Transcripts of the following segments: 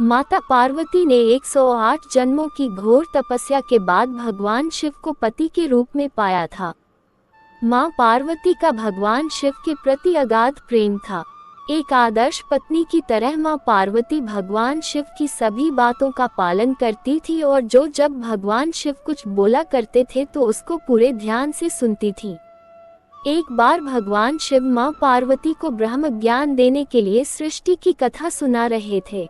माता पार्वती ने 108 जन्मों की घोर तपस्या के बाद भगवान शिव को पति के रूप में पाया था। मां पार्वती का भगवान शिव के प्रति अगाध प्रेम था। एक आदर्श पत्नी की तरह मां पार्वती भगवान शिव की सभी बातों का पालन करती थी और जब भगवान शिव कुछ बोला करते थे तो उसको पूरे ध्यान से सुनती थी। एक बार भगवान शिव मां पार्वती को ब्रह्म ज्ञान देने के लिए सृष्टि की कथा सुना रहे थे।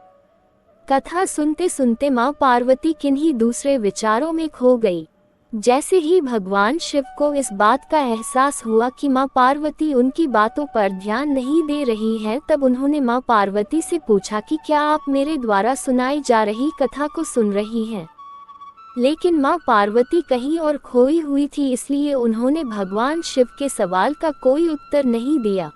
कथा सुनते सुनते मां पार्वती किन्हीं दूसरे विचारों में खो गई। जैसे ही भगवान शिव को इस बात का एहसास हुआ कि मां पार्वती उनकी बातों पर ध्यान नहीं दे रही है, तब उन्होंने मां पार्वती से पूछा कि क्या आप मेरे द्वारा सुनाई जा रही कथा को सुन रही हैं? लेकिन मां पार्वती कहीं और खोई हुई थी, इसलिए उन्होंने भगवान शिव के सवाल का कोई उत्तर नहीं दिया।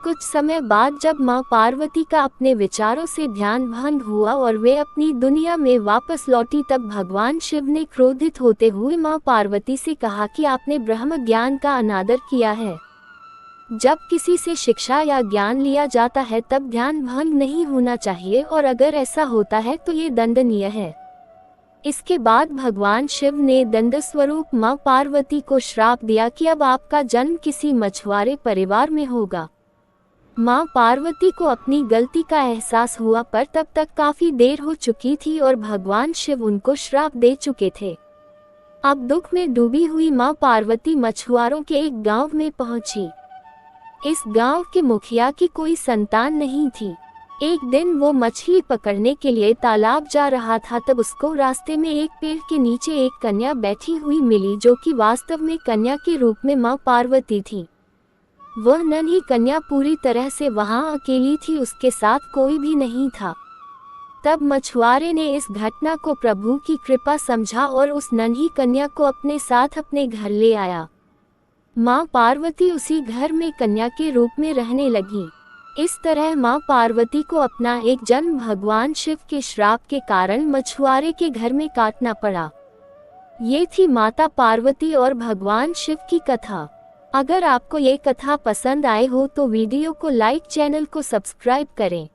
कुछ समय बाद जब मां पार्वती का अपने विचारों से ध्यान भंग हुआ और वे अपनी दुनिया में वापस लौटी, तब भगवान शिव ने क्रोधित होते हुए मां पार्वती से कहा कि आपने ब्रह्म ज्ञान का अनादर किया है। जब किसी से शिक्षा या ज्ञान लिया जाता है तब ध्यान भंग नहीं होना चाहिए, और अगर ऐसा होता है तो ये दंडनीय है। इसके बाद भगवान शिव ने दंड स्वरूप मां पार्वती को श्राप दिया कि अब आपका जन्म किसी मछुआरे परिवार में होगा। मां पार्वती को अपनी गलती का एहसास हुआ, पर तब तक काफी देर हो चुकी थी और भगवान शिव उनको श्राप दे चुके थे। अब दुख में डूबी हुई मां पार्वती मछुआरों के एक गांव में पहुंची। इस गांव के मुखिया की कोई संतान नहीं थी। एक दिन वो मछली पकड़ने के लिए तालाब जा रहा था, तब उसको रास्ते में एक पेड़ के नीचे एक कन्या बैठी हुई मिली, जो कि वास्तव में कन्या के रूप में मां पार्वती थी। वह नन्ही कन्या पूरी तरह से वहां अकेली थी, उसके साथ कोई भी नहीं था। तब मछुआरे ने इस घटना को प्रभु की कृपा समझा और उस नन्ही कन्या को अपने साथ अपने घर ले आया। मां पार्वती उसी घर में कन्या के रूप में रहने लगी। इस तरह मां पार्वती को अपना एक जन्म भगवान शिव के श्राप के कारण मछुआरे के घर में काटना पड़ा। ये थी माता पार्वती और भगवान शिव की कथा। अगर आपको ये कथा पसंद आए हो तो वीडियो को लाइक, चैनल को सब्सक्राइब करें।